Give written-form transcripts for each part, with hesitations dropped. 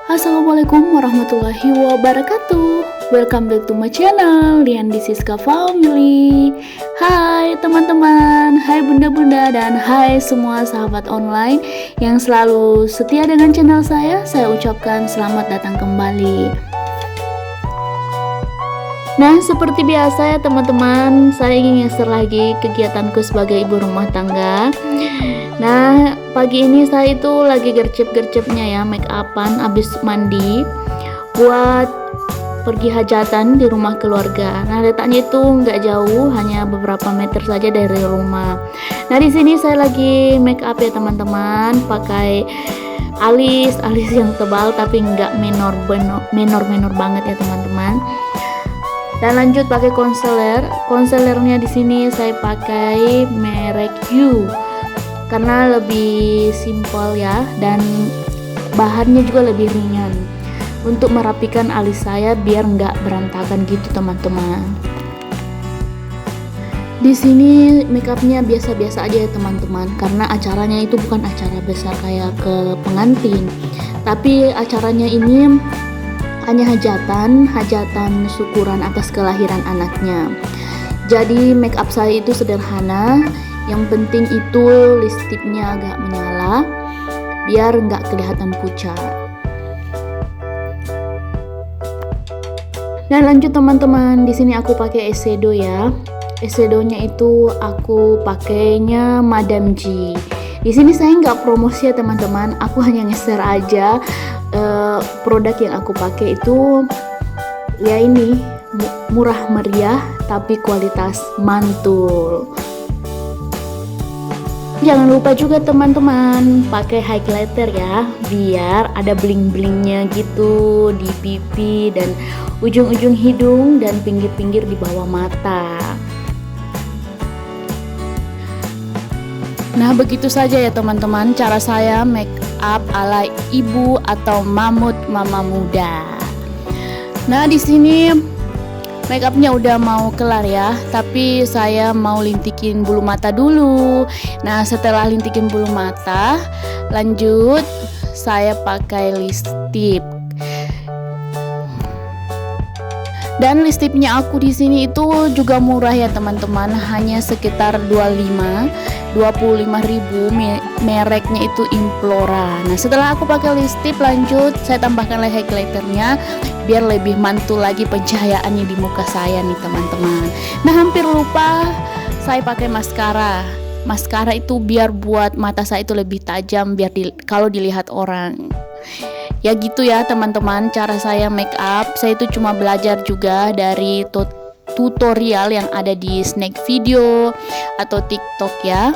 Assalamualaikum warahmatullahi wabarakatuh. Welcome back to my channel Lian di Siska Family. Hai teman-teman, hai bunda-bunda, dan hai semua sahabat online yang selalu setia dengan channel saya ucapkan selamat datang kembali. Nah, seperti biasa ya teman-teman, saya ingin share lagi kegiatanku sebagai ibu rumah tangga. Nah, pagi ini saya itu lagi gercep-gercepnya ya, make upan abis mandi buat pergi hajatan di rumah keluarga. Nah, letaknya itu nggak jauh, hanya beberapa meter saja dari rumah. Nah, di sini saya lagi make up ya teman-teman, pakai alis yang tebal tapi nggak menor banget ya teman-teman. Dan lanjut pakai konselernya di sini saya pakai merek You karena lebih simpel ya, dan bahannya juga lebih ringan untuk merapikan alis saya biar nggak berantakan gitu teman-teman. Di sini makeupnya biasa-biasa aja ya teman-teman, karena acaranya itu bukan acara besar kayak ke pengantin, tapi acaranya ini hanya hajatan syukuran atas kelahiran anaknya. Jadi make up saya itu sederhana, yang penting itu lipstiknya agak menyala biar nggak kelihatan pucat. Dan lanjut teman-teman, di sini aku pakai eyeshadow ya. Eyeshadownya itu aku pakainya Madame G. Di sini saya nggak promosi ya teman-teman, aku hanya nge-share aja produk yang aku pakai itu ya ini murah meriah tapi kualitas mantul. Jangan lupa juga teman-teman pakai highlighter ya, biar ada bling-blingnya gitu di pipi dan ujung-ujung hidung dan pinggir-pinggir di bawah mata. Nah, begitu saja ya teman-teman cara saya make up ala ibu atau mama muda. Nah, di sini make upnya udah mau kelar ya, tapi saya mau lintikin bulu mata dulu. Nah, setelah lintikin bulu mata, lanjut saya pakai lipstick. Dan lipstiknya aku di sini itu juga murah ya teman-teman, hanya sekitar 25.000, mereknya itu Implora. Nah, setelah aku pakai lipstik, lanjut saya tambahkan highlighternya biar lebih mantul lagi pencahayaannya di muka saya nih teman-teman. Nah, hampir lupa saya pakai maskara. Maskara itu biar buat mata saya itu lebih tajam biar kalau dilihat orang. Ya gitu ya teman-teman cara saya make up. Saya itu cuma belajar juga dari tutorial yang ada di Snack Video atau TikTok ya.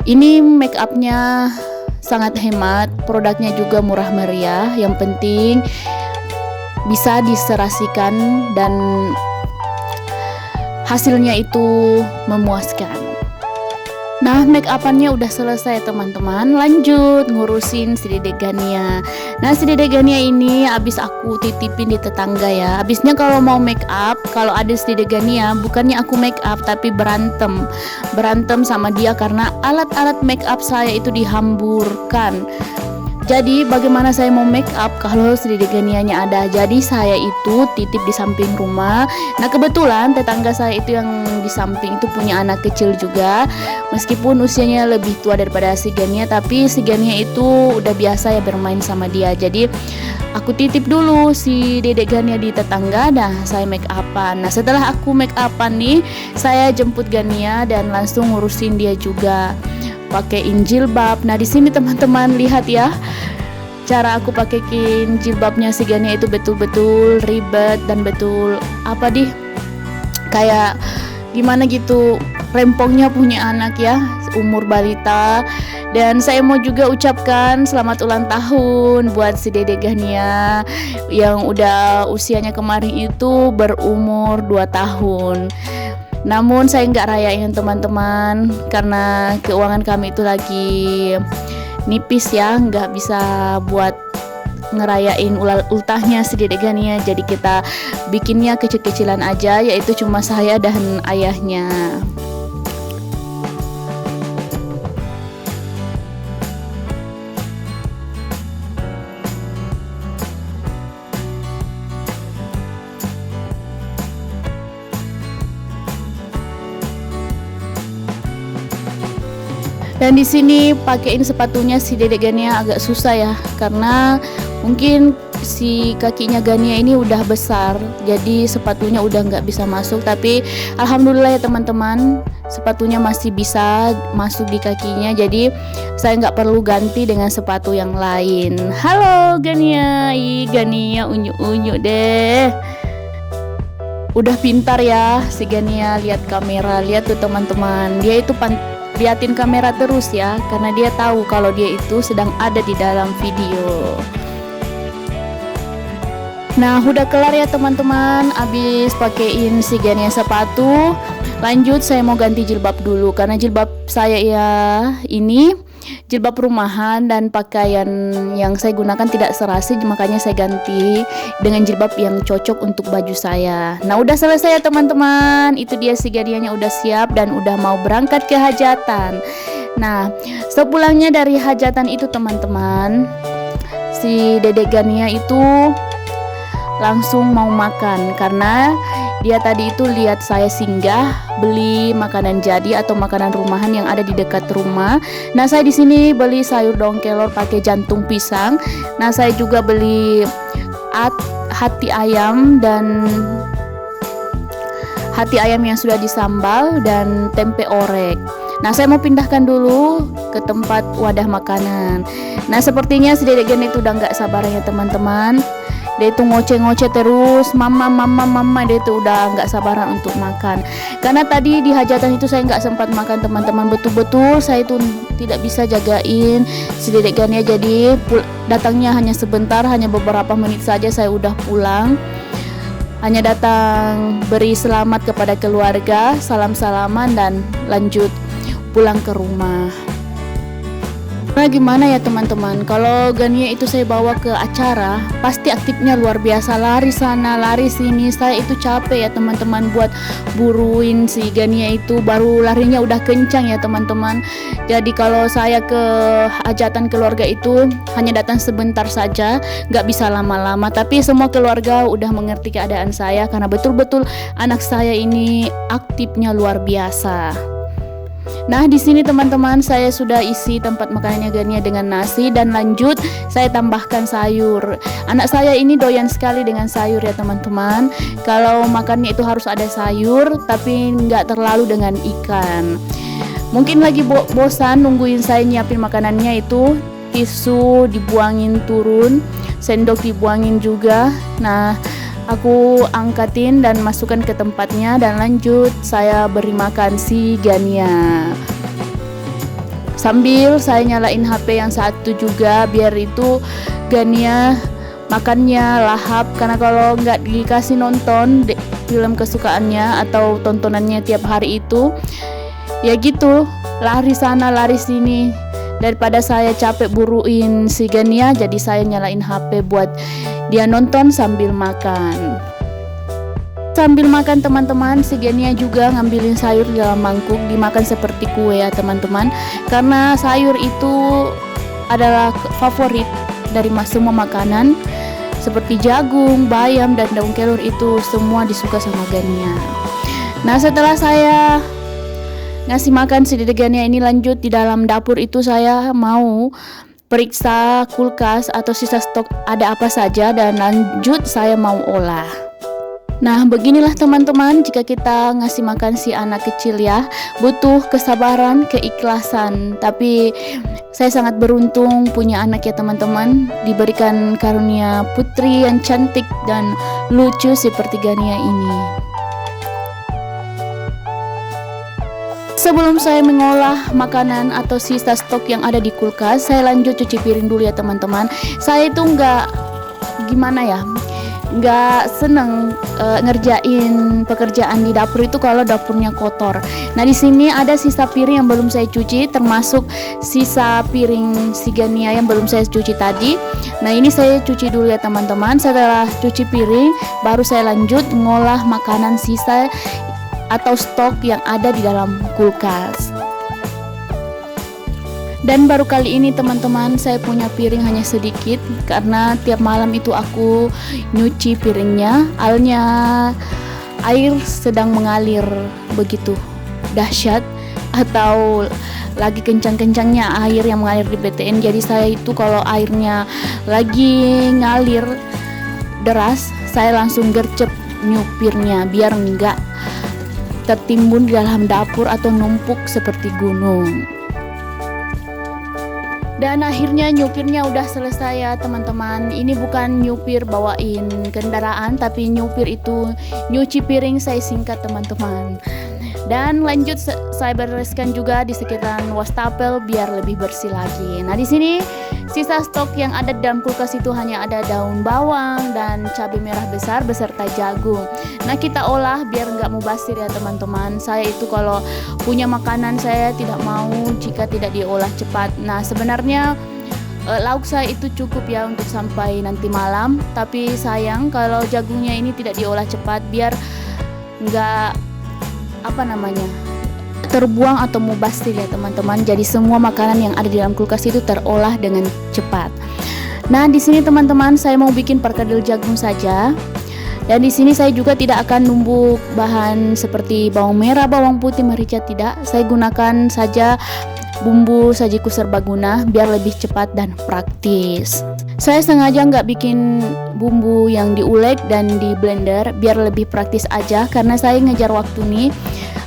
Ini make upnya sangat hemat, produknya juga murah meriah. Yang penting bisa diserasikan dan hasilnya itu memuaskan. Nah, make upannya udah selesai teman-teman, lanjut ngurusin si Dede Gania. Nah, si Dede Gania ini abis aku titipin di tetangga ya. Abisnya kalau mau make up, kalau ada si Dede Gania, bukannya aku make up tapi berantem sama dia karena alat-alat make up saya itu dihamburkan. Jadi bagaimana saya mau make up kalau si Dede Ganianya ada? Jadi saya itu titip di samping rumah. Nah, kebetulan tetangga saya itu yang di samping itu punya anak kecil juga. Meskipun usianya lebih tua daripada si Gania, tapi si Gania itu udah biasa ya bermain sama dia. Jadi aku titip dulu si Dede Gania di tetangga. Nah, saya make upan. Nah, setelah aku make upan nih, saya jemput Gania dan langsung ngurusin dia juga. Pakaiin jilbab. Nah, di sini teman-teman lihat ya, cara aku pakaiin jilbabnya si Gania itu betul-betul ribet dan betul kayak gimana gitu, rempongnya punya anak ya, umur balita. Dan saya mau juga ucapkan selamat ulang tahun buat si Dede Gania yang udah usianya kemarin itu berumur 2 tahun. Namun saya nggak rayain teman-teman karena keuangan kami itu lagi nipis ya, nggak bisa buat ngerayain ultahnya si Dede Gania. Jadi kita bikinnya kecil-kecilan aja, yaitu cuma saya dan ayahnya. Dan di sini pakein sepatunya si Dedek Gania agak susah ya, karena mungkin si kakinya Gania ini udah besar, jadi sepatunya udah nggak bisa masuk. Tapi alhamdulillah ya teman-teman, sepatunya masih bisa masuk di kakinya, jadi saya nggak perlu ganti dengan sepatu yang lain. Halo Gania, Gania unyu-unyu deh. Udah pintar ya si Gania lihat kamera. Lihat tuh teman-teman, dia itu liatin kamera terus ya, karena dia tahu kalau dia itu sedang ada di dalam video. Nah, udah kelar ya teman-teman, abis pakein si Gania sepatu. Lanjut saya mau ganti jilbab dulu, karena jilbab saya ya ini jilbab rumahan dan pakaian yang saya gunakan tidak serasi, makanya saya ganti dengan jilbab yang cocok untuk baju saya. Nah, udah selesai ya teman-teman. Itu dia si Ganianya udah siap dan udah mau berangkat ke hajatan. Nah, sepulangnya dari hajatan itu teman-teman, si Dedek Gania itu langsung mau makan, karena dia tadi itu lihat saya singgah beli makanan jadi atau makanan rumahan yang ada di dekat rumah. Nah, saya di sini beli sayur daun kelor pakai jantung pisang. Nah, saya juga beli hati ayam dan hati ayam yang sudah disambal dan tempe orek. Nah, saya mau pindahkan dulu ke tempat wadah makanan. Nah, sepertinya si Dedek Gania itu udah nggak sabar ya teman-teman. Dia itu ngoceh-ngoceh terus, mama. Dia itu udah nggak sabaran untuk makan. Karena tadi di hajatan itu saya nggak sempat makan teman-teman. Betul-betul saya itu tidak bisa jagain si Dedek Gania. Jadi datangnya hanya sebentar, hanya beberapa menit saja saya udah pulang. Hanya datang beri selamat kepada keluarga, salam-salaman dan lanjut pulang ke rumah. Nah, gimana ya teman-teman, kalau Gania itu saya bawa ke acara, pasti aktifnya luar biasa, lari sana lari sini. Saya itu capek ya teman-teman buat buruin si Gania itu, baru larinya udah kencang ya teman-teman. Jadi kalau saya ke hajatan keluarga itu hanya datang sebentar saja, nggak bisa lama-lama. Tapi semua keluarga udah mengerti keadaan saya, karena betul-betul anak saya ini aktifnya luar biasa. Nah, di sini teman-teman saya sudah isi tempat makanannya Gania dengan nasi, dan lanjut saya tambahkan sayur. Anak saya ini doyan sekali dengan sayur ya teman-teman. Kalau makannya itu harus ada sayur, tapi nggak terlalu dengan ikan. Mungkin lagi bosan nungguin saya nyiapin makanannya itu, tisu dibuangin turun, sendok dibuangin juga. Nah, aku angkatin dan masukkan ke tempatnya, dan lanjut saya beri makan si Gania. Sambil saya nyalain HP yang satu juga, biar itu Gania makannya lahap. Karena kalau nggak dikasih nonton film kesukaannya atau tontonannya tiap hari itu, ya gitu, lari sana lari sini. Daripada saya capek buruin si Gania, jadi saya nyalain HP buat dia nonton sambil makan. Sambil makan teman-teman, si Gania juga ngambilin sayur di dalam mangkuk, dimakan seperti kue ya teman-teman. Karena sayur itu adalah favorit dari semua makanan, seperti jagung, bayam, dan daun kelor, itu semua disuka sama Gania. Nah, setelah saya ngasih makan si Dedek Gania ini, lanjut di dalam dapur itu saya mau periksa kulkas atau sisa stok ada apa saja, dan lanjut saya mau olah. Nah, beginilah teman-teman, jika kita ngasih makan si anak kecil ya, butuh kesabaran, keikhlasan. Tapi saya sangat beruntung punya anak ya teman-teman, diberikan karunia putri yang cantik dan lucu seperti Gania ini. Sebelum saya mengolah makanan atau sisa stok yang ada di kulkas, saya lanjut cuci piring dulu ya teman-teman. Saya itu nggak seneng ngerjain pekerjaan di dapur itu kalau dapurnya kotor. Nah, di sini ada sisa piring yang belum saya cuci, termasuk sisa piring si Gania yang belum saya cuci tadi. Nah, ini saya cuci dulu ya teman-teman. Setelah cuci piring, baru saya lanjut ngolah makanan sisa atau stok yang ada di dalam kulkas. Dan baru kali ini teman-teman saya punya piring hanya sedikit, karena tiap malam itu aku nyuci piringnya, air sedang mengalir begitu dahsyat, atau lagi kencang-kencangnya air yang mengalir di BTN. Jadi saya itu kalau airnya lagi ngalir deras, saya langsung gercep nyupirnya biar enggak tertimbun di dalam dapur atau numpuk seperti gunung. Dan akhirnya nyupirnya udah selesai ya teman-teman. Ini bukan nyupir bawain kendaraan, tapi nyupir itu nyuci piring, saya singkat teman-teman. Dan lanjut saya bereskan juga di sekitaran wastafel biar lebih bersih lagi. Nah di sini sisa stok yang ada di dalam kulkas itu hanya ada daun bawang dan cabai merah besar beserta jagung. Nah kita olah biar nggak mubazir ya teman-teman. Saya itu kalau punya makanan saya tidak mau jika tidak diolah cepat. Nah sebenarnya lauk saya itu cukup ya untuk sampai nanti malam. Tapi sayang kalau jagungnya ini tidak diolah cepat biar nggak terbuang atau mubazir ya teman-teman. Jadi semua makanan yang ada di dalam kulkas itu terolah dengan cepat. Nah di sini teman-teman saya mau bikin perkedel jagung saja. Dan di sini saya juga tidak akan numbuk bahan seperti bawang merah, bawang putih, merica, tidak. Saya gunakan saja bumbu sajiku serbaguna biar lebih cepat dan praktis. Saya sengaja nggak bikin bumbu yang diulek dan di blender biar lebih praktis aja karena saya ngejar waktu nih.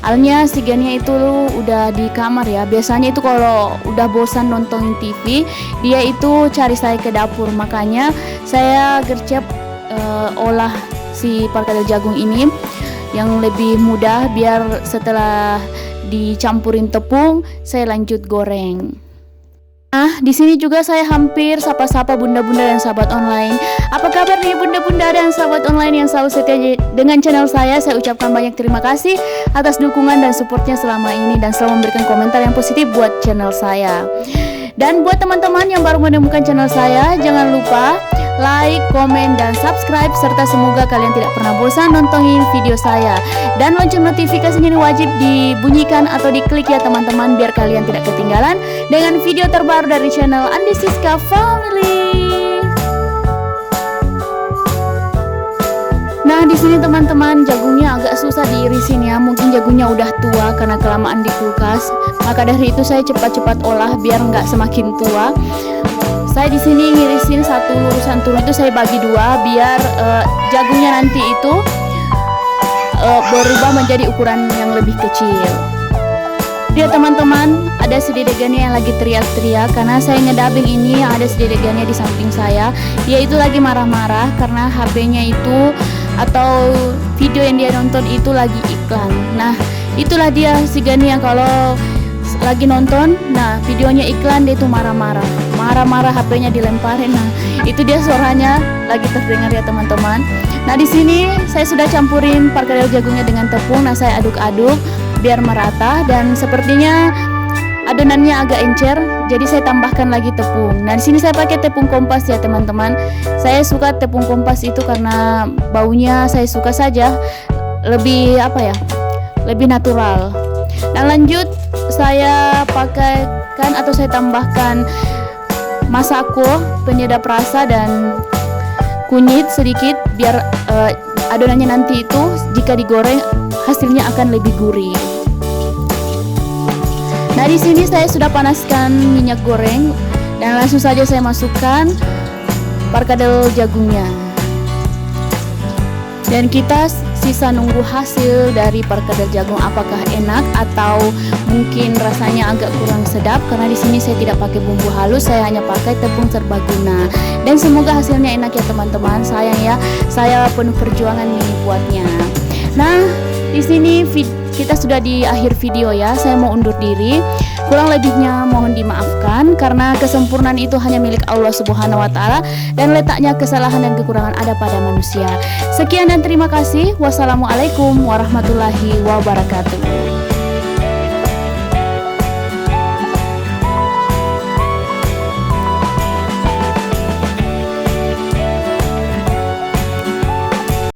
Alnya si Gania itu udah di kamar ya. Biasanya itu kalau udah bosan nonton TV, dia itu cari saya ke dapur. Makanya saya gercep olah si perkedel jagung ini yang lebih mudah biar setelah dicampurin tepung saya lanjut goreng. Nah, di sini juga saya hampir sapa-sapa bunda-bunda dan sahabat online. Apa kabar nih bunda-bunda dan sahabat online yang selalu setia dengan channel saya? Saya ucapkan banyak terima kasih atas dukungan dan supportnya selama ini dan selalu memberikan komentar yang positif buat channel saya. Dan buat teman-teman yang baru menemukan channel saya, jangan lupa like, komen, dan subscribe, serta semoga kalian tidak pernah bosan nontonin video saya. Dan lonceng notifikasinya ini wajib dibunyikan atau diklik ya teman-teman biar kalian tidak ketinggalan dengan video terbaru dari channel Andi Siska Family. Nah di sini teman-teman jagungnya agak susah diirisin ya, mungkin jagungnya udah tua karena kelamaan di kulkas. Maka dari itu saya cepat-cepat olah biar nggak semakin tua. Saya di sini ngirisin satu lurusan turun itu saya bagi dua biar jagungnya nanti itu berubah menjadi ukuran yang lebih kecil. Ya teman-teman, ada si Dede Gania yang lagi teriak-teriak karena saya ngedabing ini. Ada si Dede Gania di samping saya, dia itu lagi marah-marah karena HP-nya itu atau video yang dia nonton itu lagi iklan. Nah itulah dia si Gania kalau lagi nonton, nah videonya iklan dia tuh marah-marah HP-nya dilemparin. Nah itu dia suaranya lagi terdengar ya teman-teman. Nah di sini saya sudah campurin perkedel jagungnya dengan tepung. Nah saya aduk-aduk biar merata dan sepertinya adonannya agak encer, jadi saya tambahkan lagi tepung. Nah di sini saya pakai tepung kompas ya teman-teman. Saya suka tepung kompas itu karena baunya saya suka saja, lebih lebih natural. Nah lanjut saya pakaikan atau saya tambahkan masako, penyedap rasa, dan kunyit sedikit biar adonannya nanti itu jika digoreng hasilnya akan lebih gurih. Nah di sini saya sudah panaskan minyak goreng dan langsung saja saya masukkan perkedel jagungnya. Dan kita sisa nunggu hasil dari perkedel jagung apakah enak atau mungkin rasanya agak kurang sedap karena di sini saya tidak pakai bumbu halus, saya hanya pakai tepung serbaguna. Dan semoga hasilnya enak ya teman-teman. Sayang ya, saya penuh perjuangan nih buatnya. Nah, di sini kita sudah di akhir video ya. Saya mau undur diri. Kurang lebihnya mohon dimaafkan karena kesempurnaan itu hanya milik Allah Subhanahu wa taala dan letaknya kesalahan dan kekurangan ada pada manusia. Sekian dan terima kasih. Wassalamualaikum warahmatullahi wabarakatuh.